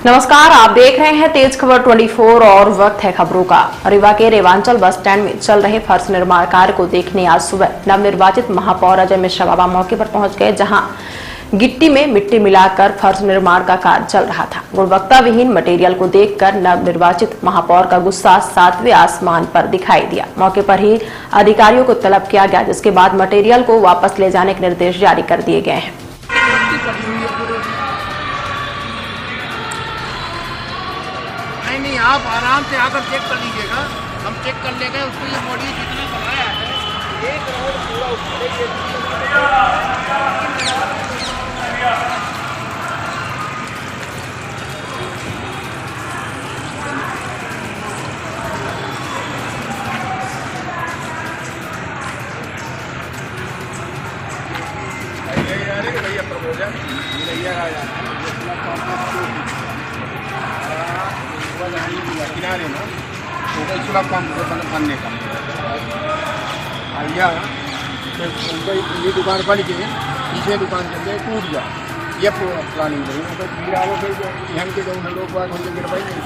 नमस्कार, आप देख रहे हैं तेज खबर 24 और वक्त है खबरों का। रीवा के रेवांचल बस स्टैंड में चल रहे फर्श निर्माण कार्य को देखने आज सुबह नवनिर्वाचित महापौर अजय मिश्रा बाबा मौके पर पहुंच गए, जहां गिट्टी में मिट्टी मिलाकर फर्श निर्माण का कार्य चल रहा था। गुणवत्ता विहीन मटेरियल को देखकर नवनिर्वाचित महापौर का गुस्सा 7वें आसमान पर दिखाई दिया। मौके पर ही अधिकारियों को तलब किया गया, जिसके बाद मटेरियल को वापस ले जाने के निर्देश जारी कर दिए गए हैं। नहीं, आप आराम से आकर चेक कर लीजिएगा, हम चेक कर लेंगे। उसको ये मॉड्यूल जितना बनाया है, एक रोड पूरा उखाड़ेंगे। भैया प्रपोजल किनारे में तो इसका कम बनने का या ये दुकान बन के पीछे दुकान चल जाए टूट जाए, ये प्लानिंग नहीं तो गिरा वो हम के लोग बात हम गिर पाई नहीं।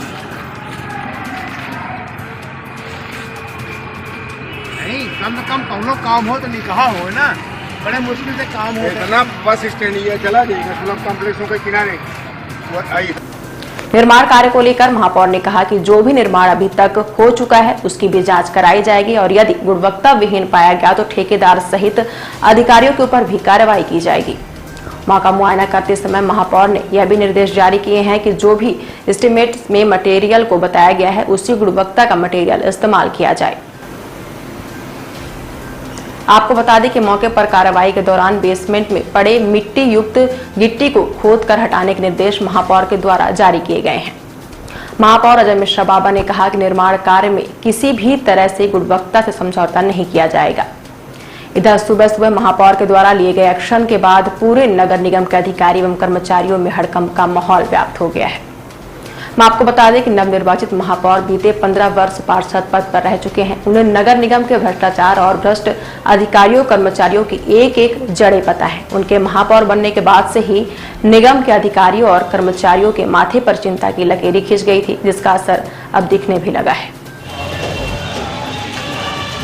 कम से कम हम लोग काम हो तो नहीं कहा हो ना, बड़े मुश्किल से काम हो ना। बस स्टैंड ये चला जाएगा सुलभ कॉम्प्लेक्सों के किनारे आई। निर्माण कार्य को लेकर महापौर ने कहा कि जो भी निर्माण अभी तक हो चुका है उसकी भी जांच कराई जाएगी और यदि गुणवत्ता विहीन पाया गया तो ठेकेदार सहित अधिकारियों के ऊपर भी कार्रवाई की जाएगी। वहां का मुआयना करते समय महापौर ने यह भी निर्देश जारी किए हैं कि जो भी एस्टीमेट में मटेरियल को बताया गया है उसी गुणवत्ता का मटेरियल इस्तेमाल किया जाए। आपको बता दें कि मौके पर कार्रवाई के दौरान बेसमेंट में पड़े मिट्टी युक्त गिट्टी को खोदकर हटाने के निर्देश महापौर के द्वारा जारी किए गए हैं। महापौर अजय मिश्रा बाबा ने कहा कि निर्माण कार्य में किसी भी तरह से गुणवत्ता से समझौता नहीं किया जाएगा। इधर सुबह सुबह महापौर के द्वारा लिए गए एक्शन के बाद पूरे नगर निगम के अधिकारी एवं कर्मचारियों में हड़कंप का माहौल व्याप्त हो गया है। मैं आपको बता दें कि नवनिर्वाचित महापौर बीते 15 वर्ष पार्षद पद पर रह चुके हैं। उन्हें नगर निगम के भ्रष्टाचार और भ्रष्ट अधिकारियों कर्मचारियों की एक एक जड़ें पता है। उनके महापौर बनने के बाद से ही निगम के अधिकारियों और कर्मचारियों के माथे पर चिंता की लकीरें खिंच गई थी, जिसका असर अब दिखने भी लगा है।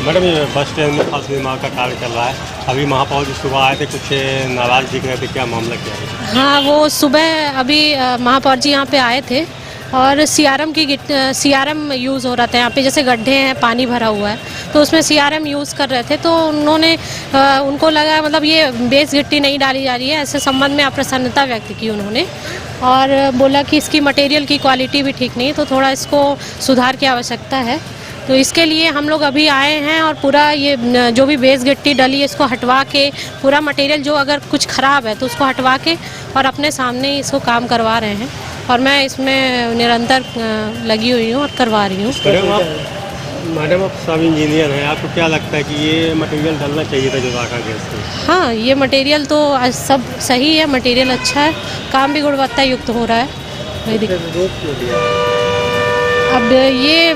मैडम, ये बस स्टैंड में फर्श निर्माण का कार्य चल रहा है। अभी महापौर जी सुबह आए थे, कुछ नाराज दिख रहे थे, क्या मामला क्या है? हाँ, वो सुबह अभी महापौर जी यहाँ पे आए थे और सीआरएम यूज़ हो रहा था यहाँ पे। जैसे गड्ढे हैं, पानी भरा हुआ है, तो उसमें सीआरएम यूज़ कर रहे थे। तो उन्होंने उनको लगा मतलब ये बेस गिट्टी नहीं डाली जा रही है, ऐसे संबंध में अप्रसन्नता व्यक्त की उन्होंने और बोला कि इसकी मटेरियल की क्वालिटी भी ठीक नहीं है, तो थोड़ा इसको सुधार की आवश्यकता है। तो इसके लिए हम लोग अभी आए हैं और पूरा ये जो भी बेस गिट्टी डली है इसको हटवा के पूरा मटेरियल जो अगर कुछ ख़राब है तो उसको हटवा के और अपने सामने ही इसको काम करवा रहे हैं और मैं इसमें निरंतर लगी हुई हूँ और करवा रही हूँ। मैडम, आप सब इंजीनियर हैं, आपको क्या लगता है कि ये मटेरियल डलना चाहिए था जो राखा गया इसमें? हाँ, ये मटेरियल तो सब सही है, मटेरियल अच्छा है, काम भी गुणवत्ता युक्त हो रहा है। कोई दिक्कत अब ये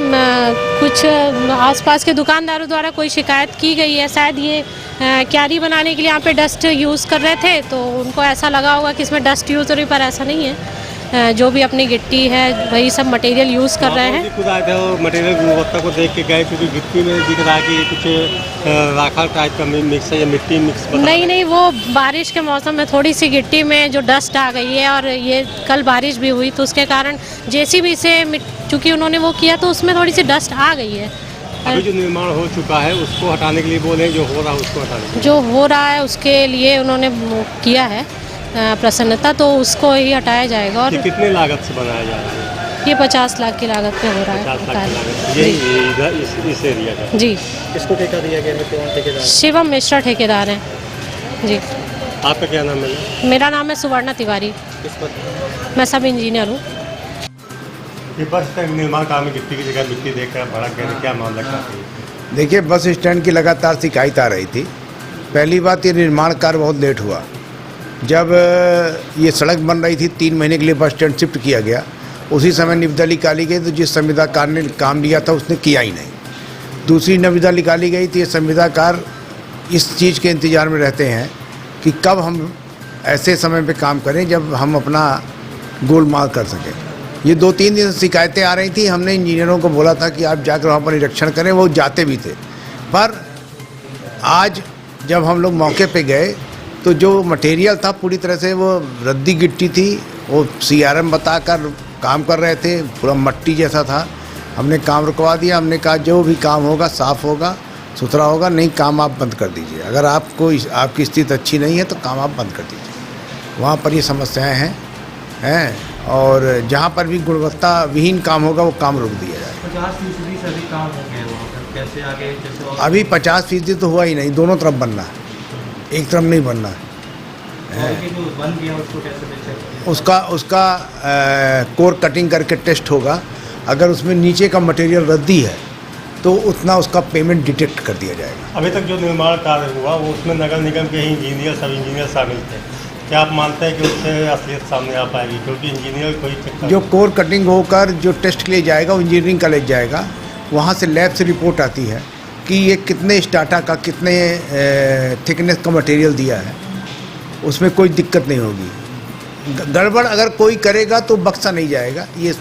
कुछ आसपास के दुकानदारों द्वारा कोई शिकायत की गई है, शायद ये क्यारी बनाने के लिए यहाँ पे डस्ट यूज़ कर रहे थे, तो उनको ऐसा लगा होगा कि इसमें डस्ट यूज़ हो रही, पर ऐसा नहीं है। जो भी अपनी गिट्टी है वही सब मटेरियल यूज़ कर रहे हैं। खुद आए थे और मटेरियल गुणवत्ता को देख के गए, क्योंकि गिट्टी में दिख रहा है कि कुछ राखा टाइप का मिक्स है या मिट्टी मिक्स। नहीं, वो बारिश के मौसम में थोड़ी सी गिट्टी में जो डस्ट आ गई है और ये कल बारिश भी हुई तो उसके कारण जेसीबी से चूँकि उन्होंने वो किया तो उसमें थोड़ी सी डस्ट आ गई है। अभी जो निर्माण हो चुका है उसको हटाने के लिए बोले, जो हो रहा है उसको हटाने, जो हो रहा है उसके लिए उन्होंने किया है प्रसन्नता, तो उसको ही हटाया जाएगा। और कितने लागत से बनाया जा रहा है? ये 50 लाख की लागत में हो रहा है। 50 लाख की लागत इस एरिया का जी। इसको ठेका दिया गया? ठेकेदार शिवम मिश्रा ठेकेदार हैं जी। आपका क्या नाम है? मेरा नाम है सुवर्णा तिवारी, मैं सब इंजीनियर हूँ। ये बस स्टैंड निर्माण काम में गिट्टी की जगह मिट्टी देकर भड़क गए, क्या मामला क्या है? देखिए, बस स्टैंड की लगातार शिकायत आ रही थी। पहली बात, ये निर्माण कार्य बहुत लेट हुआ। जब ये सड़क बन रही थी 3 महीने के लिए बस स्टैंड शिफ्ट किया गया, उसी समय निविदा निकाली गई, तो जिस संविदाकार ने काम लिया था उसने किया ही नहीं। दूसरी निविदा निकाली गई, तो ये संविदाकार इस चीज़ के इंतज़ार में रहते हैं कि कब हम ऐसे समय पे काम करें जब हम अपना गोलमाल कर सकें। ये 2-3 दिन से शिकायतें आ रही थी। हमने इंजीनियरों को बोला था कि आप जाकर वहाँ पर निरीक्षण करें, वो जाते भी थे। पर आज जब हम लोग मौके पे गए तो जो मटेरियल था पूरी तरह से वो रद्दी गिट्टी थी, वो CRM बताकर काम कर रहे थे, पूरा मट्टी जैसा था। हमने काम रुकवा दिया। हमने कहा जो भी काम होगा साफ़ होगा, सुथरा होगा, नहीं काम आप बंद कर दीजिए। अगर आपको आपकी स्थिति अच्छी नहीं है तो काम आप बंद कर दीजिए। वहाँ पर ये समस्याएं हैं और जहाँ पर भी गुणवत्ता विहीन काम होगा वो काम रोक दिया जाए। 50% से अधिक काम हो गया वहाँ पर, कैसे आगे जैसे और अभी 50% तो हुआ ही नहीं, दोनों तरफ बनना है, एक तरफ नहीं बनना है। और जो बन गया उसको कैसे चेक? उसका कोर कटिंग करके टेस्ट होगा। अगर उसमें नीचे का मटेरियल रद्दी है तो उतना उसका पेमेंट डिटेक्ट कर दिया जाएगा। अभी तक जो निर्माण कार्य हुआ वो उसमें नगर निगम के ही इंजीनियर, सब इंजीनियर शामिल थे। क्या आप मानते हैं कि उससे असलियत सामने आ पाएगी? क्योंकि इंजीनियर कोई चेक जो कोर कटिंग होकर जो टेस्ट के लिए जाएगा वो इंजीनियरिंग कॉलेज जाएगा, वहाँ से लैब से रिपोर्ट आती है कि ये कितने स्टाटा का कितने थिकनेस का मटेरियल दिया है, उसमें कोई दिक्कत नहीं होगी। गड़बड़ अगर कोई करेगा तो बख्शा नहीं जाएगा, ये